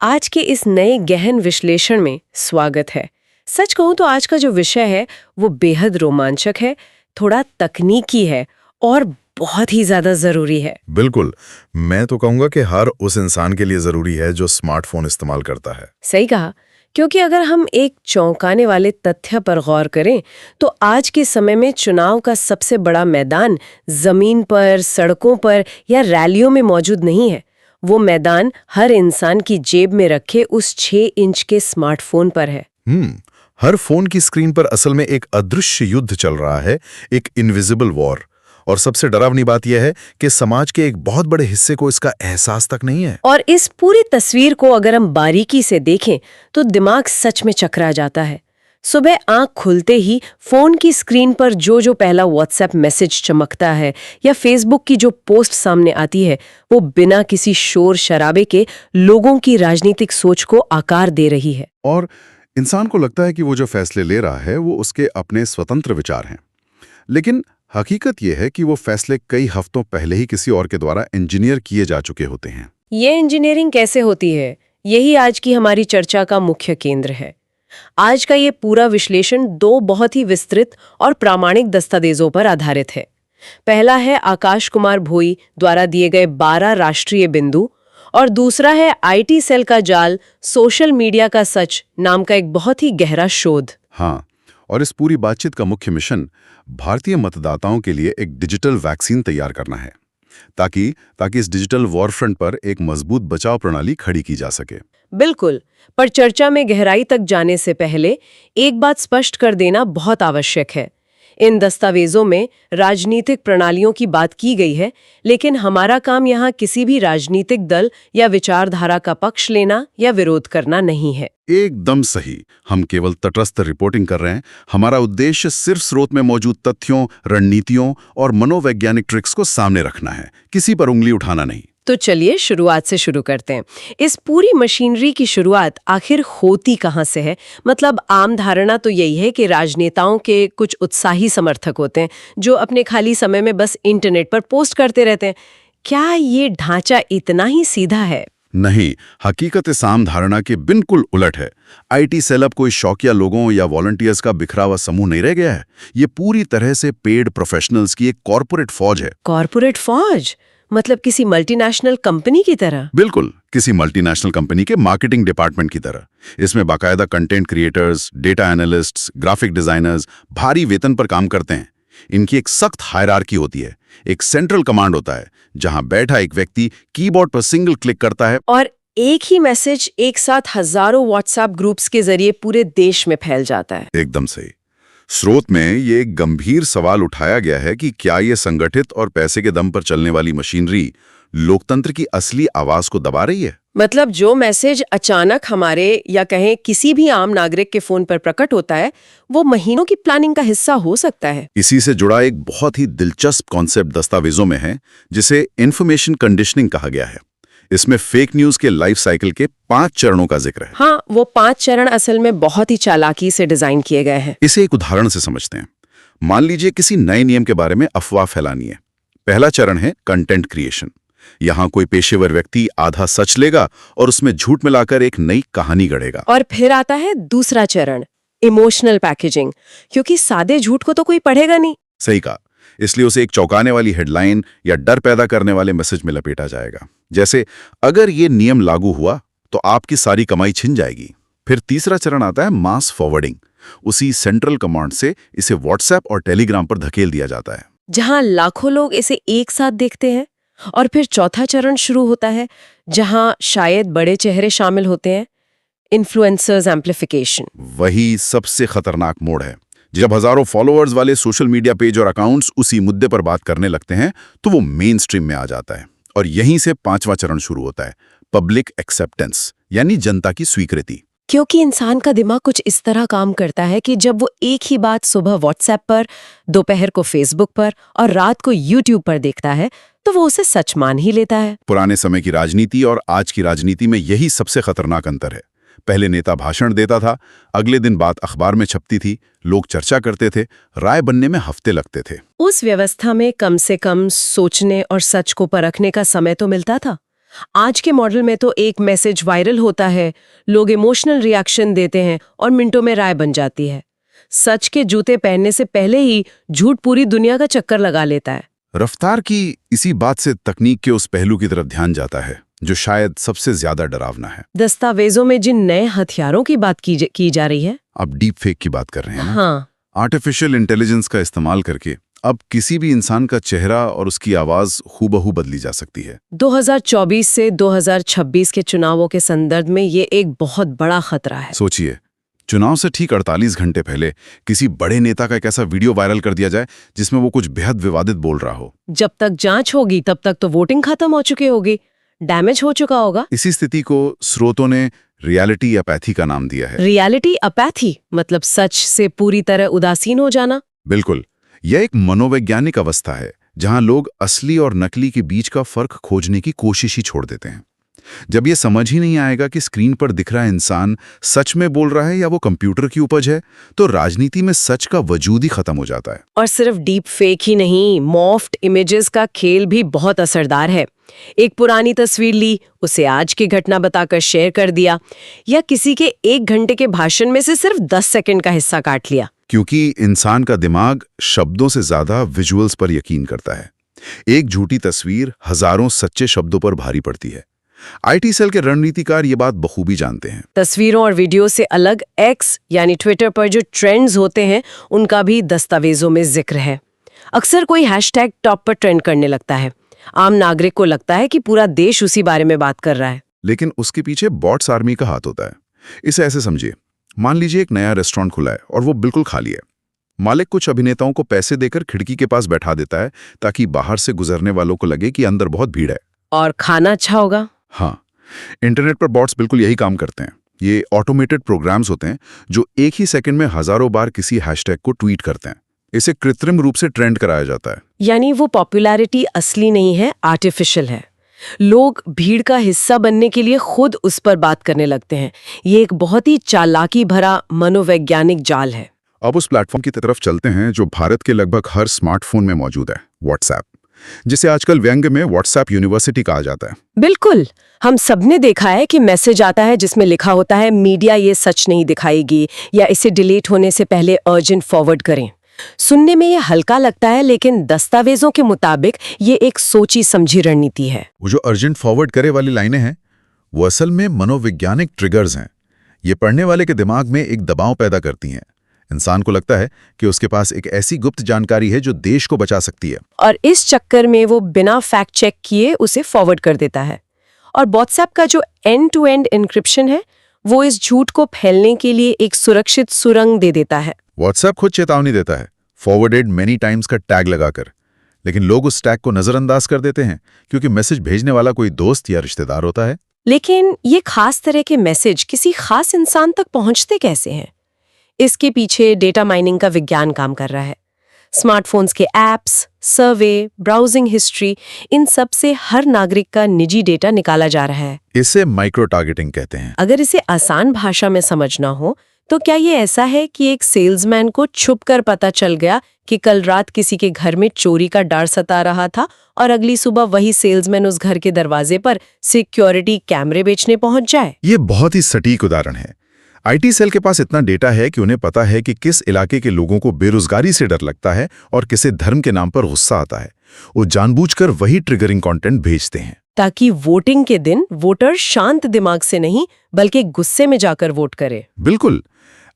आज के इस नए गहन विश्लेषण में स्वागत है। सच कहूं तो आज का जो विषय है वो बेहद रोमांचक है, थोड़ा तकनीकी है और बहुत ही ज्यादा जरूरी है। बिल्कुल, मैं तो कहूंगा कि हर उस इंसान के लिए जरूरी है जो स्मार्टफोन इस्तेमाल करता है। सही कहा, क्योंकि अगर हम एक चौंकाने वाले तथ्य पर गौर करें तो आज के समय में चुनाव का सबसे बड़ा मैदान जमीन पर, सड़कों पर या रैलियों में मौजूद नहीं है। वो मैदान हर इंसान की जेब में रखे उस 6 इंच के स्मार्टफोन पर है। हर फोन की स्क्रीन पर असल में एक अदृश्य युद्ध चल रहा है, एक इनविजिबल वॉर। और सबसे डरावनी बात यह है कि समाज के एक बहुत बड़े हिस्से को इसका एहसास तक नहीं है। और इस पूरी तस्वीर को अगर हम बारीकी से देखें तो दिमाग सच में चकरा जाता है। सुबह आंख खुलते ही फोन की स्क्रीन पर जो पहला व्हाट्सएप मैसेज चमकता है या फेसबुक की जो पोस्ट सामने आती है, वो बिना किसी शोर शराबे के लोगों की राजनीतिक सोच को आकार दे रही है। और इंसान को लगता है कि वो जो फैसले ले रहा है वो उसके अपने स्वतंत्र विचार हैं, लेकिन हकीकत ये है कि वो फैसले कई हफ्तों पहले ही किसी और के द्वारा इंजीनियर किए जा चुके होते हैं। ये इंजीनियरिंग कैसे होती है, यही आज की हमारी चर्चा का मुख्य केंद्र है। आज का ये पूरा विश्लेषण 2 बहुत ही विस्तृत और प्रामाणिक दस्तावेजों पर आधारित है। पहला है आकाश कुमार भोई द्वारा दिए गए 12 राष्ट्रीय बिंदु और दूसरा है आईटी सेल का जाल, सोशल मीडिया का सच नाम का एक बहुत ही गहरा शोध। हाँ, और इस पूरी बातचीत का मुख्य मिशन भारतीय मतदाताओं के लिए एक डिजिटल वैक्सीन तैयार करना है, ताकि इस डिजिटल वॉरफ्रंट पर एक मजबूत बचाव प्रणाली खड़ी की जा सके। बिल्कुल, पर चर्चा में गहराई तक जाने से पहले एक बात स्पष्ट कर देना बहुत आवश्यक है। इन दस्तावेजों में राजनीतिक प्रणालियों की बात की गई है, लेकिन हमारा काम यहाँ किसी भी राजनीतिक दल या विचारधारा का पक्ष लेना या विरोध करना नहीं है। एकदम सही, हम केवल तटस्थ रिपोर्टिंग कर रहे हैं। हमारा उद्देश्य सिर्फ स्रोत में मौजूद तथ्यों, रणनीतियों और मनोवैज्ञानिक ट्रिक्स को सामने रखना है, किसी पर उंगली उठाना नहीं। तो चलिए शुरुआत से शुरू करते हैं। इस पूरी मशीनरी की शुरुआत आखिर होती कहाँ से है? मतलब आम धारणा तो यही है कि राजनेताओं के कुछ उत्साही समर्थक होते हैं जो अपने खाली समय में बस इंटरनेट पर पोस्ट करते रहते हैं। क्या ये ढांचा इतना ही सीधा है? नहीं, हकीकत इस आम धारणा के बिल्कुल उलट है। आईटी सेल अब कोई शौकिया लोगों या वॉलंटियर्स का बिखरा हुआ समूह नहीं रह गया है। ये पूरी तरह से पेड प्रोफेशनल्स की एक कॉर्पोरेट फौज है। कॉर्पोरेट फौज? मतलब किसी मल्टीनेशनल कंपनी की तरह? बिल्कुल, किसी मल्टीनेशनल कंपनी के मार्केटिंग डिपार्टमेंट की तरह। इसमें बाकायदा content creators, data analysts, graphic designers भारी वेतन पर काम करते हैं। इनकी एक सख्त हायरार्की होती है, एक सेंट्रल कमांड होता है जहां बैठा एक व्यक्ति कीबोर्ड पर सिंगल क्लिक करता है और एक ही मैसेज एक साथ हजारों व्हाट्सएप ग्रुप्स के जरिए पूरे देश में फैल जाता है। एकदम सही। स्रोत में ये एक गंभीर सवाल उठाया गया है कि क्या ये संगठित और पैसे के दम पर चलने वाली मशीनरी लोकतंत्र की असली आवाज को दबा रही है? मतलब जो मैसेज अचानक हमारे या कहें किसी भी आम नागरिक के फोन पर प्रकट होता है, वो महीनों की प्लानिंग का हिस्सा हो सकता है। इसी से जुड़ा एक बहुत ही दिलचस्प कॉन्सेप्ट दस्तावेजों में है, जिसे इंफॉर्मेशन कंडीशनिंग कहा गया है। इसमें फेक न्यूज के लाइफ साइकिल के 5 चरणों का जिक्र है। हाँ, वो 5 चरण असल में बहुत ही चालाकी से डिजाइन किए गए हैं। इसे एक उदाहरण से समझते हैं। मान लीजिए किसी नए नियम के बारे में अफवाह फैलानी है। पहला चरण है कंटेंट क्रिएशन। यहाँ कोई पेशेवर व्यक्ति आधा सच लेगा और उसमें झूठ मिलाकर एक नई कहानी गढ़ेगा। और फिर आता है दूसरा चरण, इमोशनल पैकेजिंग, क्योंकि सादे झूठ को तो कोई पढ़ेगा नहीं। सही कहा, इसलिए उसे एक चौंकाने वाली हेडलाइन या डर पैदा करने वाले मैसेज में लपेटा जाएगा, जैसे अगर ये नियम लागू हुआ तो आपकी सारी कमाई छिन जाएगी। फिर तीसरा चरण आता है मास फॉरवर्डिंग। उसी सेंट्रल कमांड से इसे व्हाट्सएप और टेलीग्राम पर धकेल दिया जाता है, जहां लाखों लोग इसे एक साथ देखते हैं। और फिर चौथा चरण शुरू होता है, जहां शायद बड़े चेहरे शामिल होते हैं, इन्फ्लुएंसर्स एम्प्लीफिकेशन। वही सबसे खतरनाक मोड़ है। जब हजारों फॉलोअर्स वाले सोशल मीडिया पेज और अकाउंट्स उसी मुद्दे पर बात करने लगते हैं तो वो मेन स्ट्रीम में आ जाता है। और यहीं से 5वां चरण शुरू होता है, पब्लिक एक्सेप्टेंस, यानी जनता की स्वीकृति। क्योंकि इंसान का दिमाग कुछ इस तरह काम करता है कि जब वो एक ही बात सुबह व्हाट्सएप पर, दोपहर को फेसबुक पर और रात को यूट्यूब पर देखता है तो वो उसे सच मान ही लेता है। पुराने समय की राजनीति और आज की राजनीति में यही सबसे खतरनाक अंतर है। पहले नेता भाषण देता था, अगले दिन बात अखबार में छपती थी, लोग चर्चा करते थे, राय बनने में हफ्ते लगते थे। उस व्यवस्था में कम से कम सोचने और सच को परखने का समय तो मिलता था। आज के मॉडल में तो एक मैसेज वायरल होता है, लोग इमोशनल रिएक्शन देते हैं और मिनटों में राय बन जाती है। सच के जूते पहनने से पहले ही झूठ पूरी दुनिया का चक्कर लगा लेता है। रफ्तार की इसी बात से तकनीक के उस पहलू की तरफ ध्यान जाता है जो शायद सबसे ज्यादा डरावना है। दस्तावेजों में जिन नए हथियारों की बात की जा रही है। आप डीप फेक की बात कर रहे हैं ना? हाँ। आर्टिफिशियल इंटेलिजेंस का इस्तेमाल करके अब किसी भी इंसान का चेहरा और उसकी आवाज हूबहू बदली जा सकती है। 2024 से 2026 के चुनावों के संदर्भ में ये एक बहुत बड़ा खतरा है। सोचिए, चुनाव से ठीक 48 घंटे पहले किसी बड़े नेता का एक ऐसा वीडियो वायरल कर दिया जाए जिसमें वो कुछ बेहद विवादित बोल रहा हो। जब तक जांच होगी तब तक तो वोटिंग खत्म हो चुकी होगी, डैमेज हो चुका होगा। इसी स्थिति को स्रोतों ने रियलिटी अपैथी का नाम दिया है। रियलिटी अपैथी मतलब सच से पूरी तरह उदासीन हो जाना। बिल्कुल, यह एक मनोवैज्ञानिक अवस्था है जहां लोग असली और नकली के बीच का फर्क खोजने की कोशिश ही छोड़ देते हैं। जब ये समझ ही नहीं आएगा कि स्क्रीन पर दिख रहा इंसान सच में बोल रहा है या वो कंप्यूटर की उपज है, तो राजनीति में सच का वजूद ही खत्म हो जाता है। और सिर्फ डीप फेक ही नहीं, मॉर्फ्ड इमेजेस का खेल भी बहुत असरदार है। एक पुरानी तस्वीर ली, उसे आज की घटना बताकर शेयर कर दिया, या किसी के 1 घंटे के भाषण में से सिर्फ 10 सेकंड का हिस्सा काट लिया। क्योंकि इंसान का दिमाग शब्दों से ज्यादा विजुअल्स पर यकीन करता है। एक झूठी तस्वीर हजारों सच्चे शब्दों पर भारी पड़ती है। आईटी सेल के रणनीतिकार ये बात बखूबी जानते हैं। तस्वीरों और वीडियो से अलग एक्स यानी ट्विटर पर जो ट्रेंड्स होते हैं उनका भी दस्तावेजों में जिक्र है। अक्सर कोई हैशटैग टॉप पर ट्रेंड करने लगता है, आम नागरिक को लगता है कि पूरा देश उसी बारे में बात कर रहा है। लेकिन उसके पीछे बॉट्स आर्मी का हाथ होता है। इसे ऐसे समझिए, मान लीजिए एक नया रेस्टोरेंट खुला है और वो बिल्कुल खाली है। मालिक कुछ अभिनेताओं को पैसे देकर खिड़की के पास बैठा देता है ताकि बाहर से गुजरने वालों को लगे कि अंदर बहुत भीड़ है और खाना अच्छा होगा। हाँ, इंटरनेट पर बॉट्स बिल्कुल यही काम करते हैं। ये ऑटोमेटेड प्रोग्राम्स होते हैं जो एक ही सेकंड में हजारों बार किसी हैशटैग को ट्वीट करते हैं। इसे कृत्रिम रूप से ट्रेंड कराया जाता है। यानी वो पॉपुलैरिटी असली नहीं है, आर्टिफिशियल है। लोग भीड़ का हिस्सा बनने के लिए खुद उस पर बात करने लगते हैं। ये एक बहुत ही चालाकी भरा मनोवैज्ञानिक जाल है। अब उस प्लेटफॉर्म की तरफ चलते हैं जो भारत के लगभग हर स्मार्टफोन में मौजूद है, व्हाट्सएप, जिसे आजकल व्यंग्य में व्हाट्सएप यूनिवर्सिटी कहा जाता है। बिल्कुल, हम सबने देखा है कि मैसेज आता है जिसमें लिखा होता है मीडिया ये सच नहीं दिखाएगी, या इसे डिलीट होने से पहले अर्जेंट फॉरवर्ड करें। सुनने में ये हल्का लगता है, लेकिन दस्तावेजों के मुताबिक ये एक सोची समझी रणनीति है। वो जो अर्जेंट फॉरवर्ड करे वाली लाइनें हैं, वो असल में मनोवैज्ञानिक ट्रिगर्स हैं। ये पढ़ने वाले के दिमाग में एक दबाव पैदा करती हैं। इंसान को लगता है कि उसके पास एक ऐसी गुप्त जानकारी है जो देश को बचा सकती है, और इस चक्कर में वो बिना फैक्ट चेक किए उसे फॉरवर्ड कर देता है। और व्हाट्सएप का जो एंड टू एंड एन्क्रिप्शन है, वो इस झूठ को फैलने के लिए एक सुरक्षित सुरंग दे देता है। व्हाट्सएप खुद चेतावनी देता है, फॉरवर्डेड मेनी टाइम्स का टैग लगाकर, लेकिन लोग उस टैग को नजरअंदाज कर देते हैं क्योंकि मैसेज भेजने वाला कोई दोस्त या रिश्तेदार होता है। लेकिन ये खास तरह के मैसेज किसी खास इंसान तक पहुंचते कैसे हैं? इसके पीछे डेटा माइनिंग का विज्ञान काम कर रहा है। स्मार्टफोन्स के ऐप्स, सर्वे, ब्राउजिंग हिस्ट्री, इन सब से हर नागरिक का निजी डेटा निकाला जा रहा है। इसे माइक्रो टारगेटिंग कहते हैं। अगर इसे आसान भाषा में समझना हो तो क्या ये ऐसा है कि एक सेल्समैन को छुपकर पता चल गया कि कल रात किसी के घर में चोरी का डर सता रहा था और अगली सुबह वही सेल्समैन उस घर के दरवाजे पर सिक्योरिटी कैमरे बेचने पहुंच जाए? ये बहुत ही सटीक उदाहरण है। आईटी सेल के पास इतना डेटा है कि उन्हें पता है कि किस इलाके के लोगों को बेरोजगारी से डर लगता है और किसे धर्म के नाम पर गुस्सा आता है। वो जानबूझकर वही ट्रिगरिंग कंटेंट भेजते हैं ताकि वोटिंग के दिन वोटर शांत दिमाग से नहीं बल्कि गुस्से में जाकर वोट करे। बिल्कुल,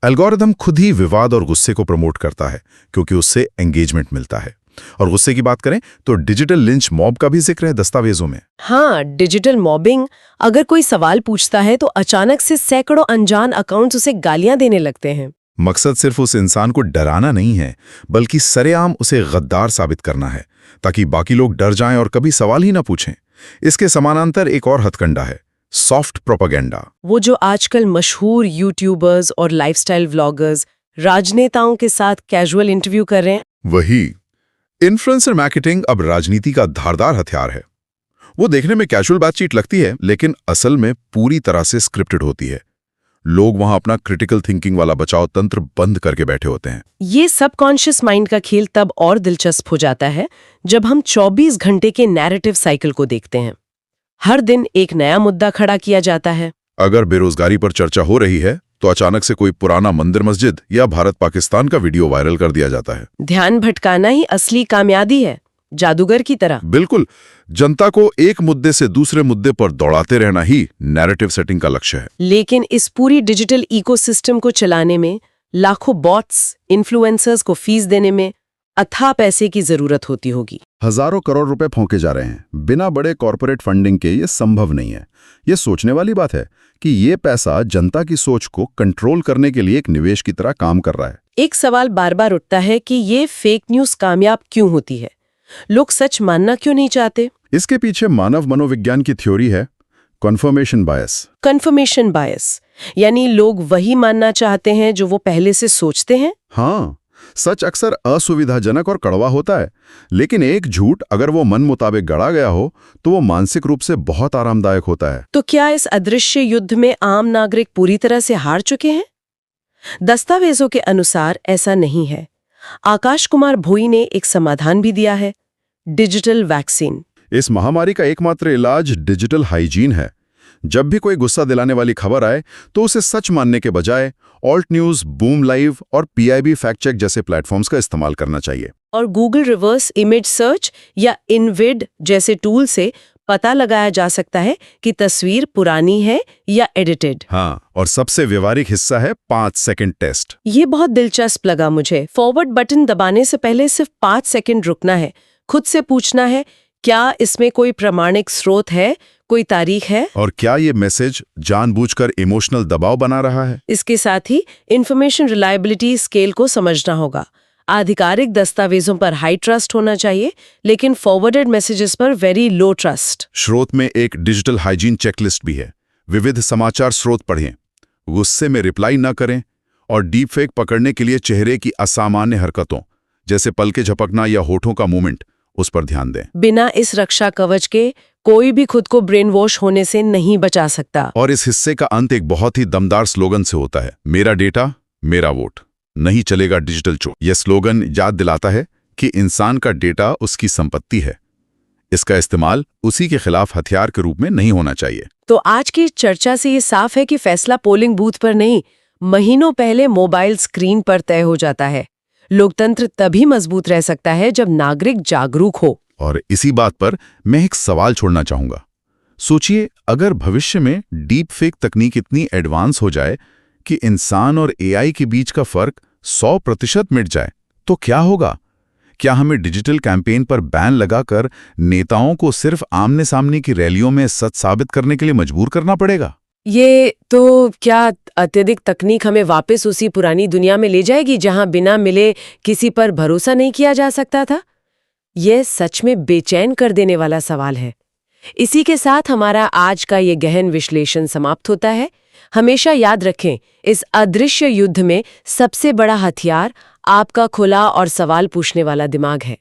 एल्गोरिथम खुद ही विवाद और गुस्से को प्रमोट करता है क्योंकि उससे एंगेजमेंट मिलता है। और गुस्से की बात करें तो डिजिटल लिंच मॉब का भी जिक्र है दस्तावेजों में। हाँ, डिजिटल मॉबिंग। अगर कोई सवाल पूछता है तो अचानक से सैकड़ों अनजान अकाउंट्स उसे गालियां देने लगते हैं। मकसद सिर्फ उस इंसान को डराना नहीं है, बल्कि सरेआम उसे गद्दार साबित करना है ताकि बाकी लोग डर जाएं और कभी सवाल ही ना पूछें। इसके समानांतर एक और हथकंडा है, सॉफ्ट प्रोपेगेंडा। वो जो आजकल मशहूर यूट्यूबर्स और लाइफस्टाइल व्लॉगर्स राजनेताओं के साथ कैजुअल इंटरव्यू कर रहे हैं। वही इन्फ्लुएंसर मार्केटिंग अब राजनीति का धारदार हथियार है। वो देखने में कैजुअल बातचीत लगती है, लेकिन असल में पूरी तरह से स्क्रिप्टेड होती है। लोग वहां अपना क्रिटिकल थिंकिंग वाला बचाव तंत्र बंद करके बैठे होते हैं। ये सबकॉन्शियस माइंड का खेल तब और दिलचस्प हो जाता है जब हम 24 घंटे के नैरेटिव साइकिल को देखते हैं। हर दिन एक नया मुद्दा खड़ा किया जाता है। अगर बेरोजगारी पर चर्चा हो रही है तो अचानक से कोई पुराना मंदिर मस्जिद या भारत पाकिस्तान का वीडियो वायरल कर दिया जाता है। ध्यान भटकाना ही असली कामयाबी है, जादूगर की तरह। बिल्कुल, जनता को एक मुद्दे से दूसरे मुद्दे पर दौड़ाते रहना ही नैरेटिव सेटिंग का लक्ष्य है। लेकिन इस पूरी डिजिटल इकोसिस्टम को चलाने में लाखों बॉट्स, इन्फ्लुएंसर्स को फीस देने में अथाह पैसे की जरूरत होती होगी। हजारों करोड़ रुपए फौंके जा रहे हैं। बिना बड़े कॉरपोरेट फंडिंग के ये संभव नहीं है। ये सोचने वाली बात है कि ये पैसा जनता की सोच को कंट्रोल करने के लिए एक निवेश की तरह काम कर रहा है। एक सवाल बार बार उठता है कि ये फेक न्यूज़ कामयाब क्यों होती है? लोग सच मानना क्यों नहीं चाहते? इसके पीछे मानव मनोविज्ञान की थ्योरी है, कन्फर्मेशन बायस। कन्फर्मेशन बायस, यानी लोग वही मानना चाहते हैं जो वो पहले से सोचते हैं। हाँ, सच अक्सर असुविधाजनक और कड़वा होता है, लेकिन एक झूठ अगर वो मन मुताबिक गढ़ा गया हो तो वो मानसिक रूप से बहुत आरामदायक होता है। तो क्या इस अदृश्य युद्ध में आम नागरिक पूरी तरह से हार चुके हैं? दस्तावेजों के अनुसार ऐसा नहीं है। आकाश कुमार भोई ने एक समाधान भी दिया है, डिजिटल वैक्सीन। इस महामारी का एकमात्र इलाज डिजिटल हाइजीन है। जब भी कोई गुस्सा दिलाने वाली खबर आए तो उसे सच मानने के बजाय ऑल्ट न्यूज, बूम लाइव और PIB फैक्ट चेक जैसे प्लेटफॉर्म्स का इस्तेमाल करना चाहिए। और गूगल रिवर्स इमेज सर्च या इनविड जैसे टूल से पता लगाया जा सकता है कि तस्वीर पुरानी है या एडिटेड। हाँ, और सबसे व्यवहारिक हिस्सा है 5 सेकंड टेस्ट। ये बहुत दिलचस्प लगा मुझे। फॉरवर्ड बटन दबाने से पहले सिर्फ 5 सेकंड रुकना है, खुद से पूछना है क्या इसमें कोई प्रामाणिक स्रोत है, कोई तारीख है, और क्या ये मैसेज जानबूझकर इमोशनल दबाव बना रहा है। इसके साथ ही इंफॉर्मेशन रिलायबिलिटी स्केल को समझना होगा। आधिकारिक दस्तावेजों पर हाई ट्रस्ट होना चाहिए, लेकिन फॉरवर्डेड मैसेजेस पर वेरी लो ट्रस्ट। स्रोत में एक डिजिटल हाइजीन चेकलिस्ट भी है। विविध समाचार स्रोत पढ़ें, गुस्से में रिप्लाई न करें, और डीप फेक पकड़ने के लिए चेहरे की असामान्य हरकतों जैसे पलके झपकना या होठों का मूवमेंट, उस पर ध्यान दें। बिना इस रक्षा कवच के कोई भी खुद को ब्रेन वॉश होने से नहीं बचा सकता। और इस हिस्से का अंत एक बहुत ही दमदार स्लोगन से होता है, मेरा डेटा मेरा वोट, नहीं चलेगा डिजिटल चोर। यह स्लोगन याद दिलाता है कि इंसान का डेटा उसकी संपत्ति है। इसका इस्तेमाल उसी के खिलाफ हथियार के रूप में नहीं होना चाहिए। तो आज की चर्चा से ये साफ है कि फैसला पोलिंग बूथ पर नहीं, महीनों पहले मोबाइल स्क्रीन पर तय हो जाता है। लोकतंत्र तभी मजबूत रह सकता है जब नागरिक जागरूक हो। और इसी बात पर मैं एक सवाल छोड़ना चाहूंगा। सोचिए, अगर भविष्य में डीप फेक तकनीक इतनी एडवांस हो जाए कि इंसान और AI के बीच का फर्क 100% मिट जाए, तो क्या होगा? क्या हमें डिजिटल कैंपेन पर बैन लगाकर नेताओं को सिर्फ आमने सामने की रैलियों में सच साबित करने के लिए मजबूर करना पड़ेगा? ये तो क्या अत्यधिक तकनीक हमें वापस उसी पुरानी दुनिया में ले जाएगी जहां बिना मिले किसी पर भरोसा नहीं किया जा सकता था? यह सच में बेचैन कर देने वाला सवाल है। इसी के साथ हमारा आज का ये गहन विश्लेषण समाप्त होता है। हमेशा याद रखें, इस अदृश्य युद्ध में सबसे बड़ा हथियार आपका खुला और सवाल पूछने वाला दिमाग है।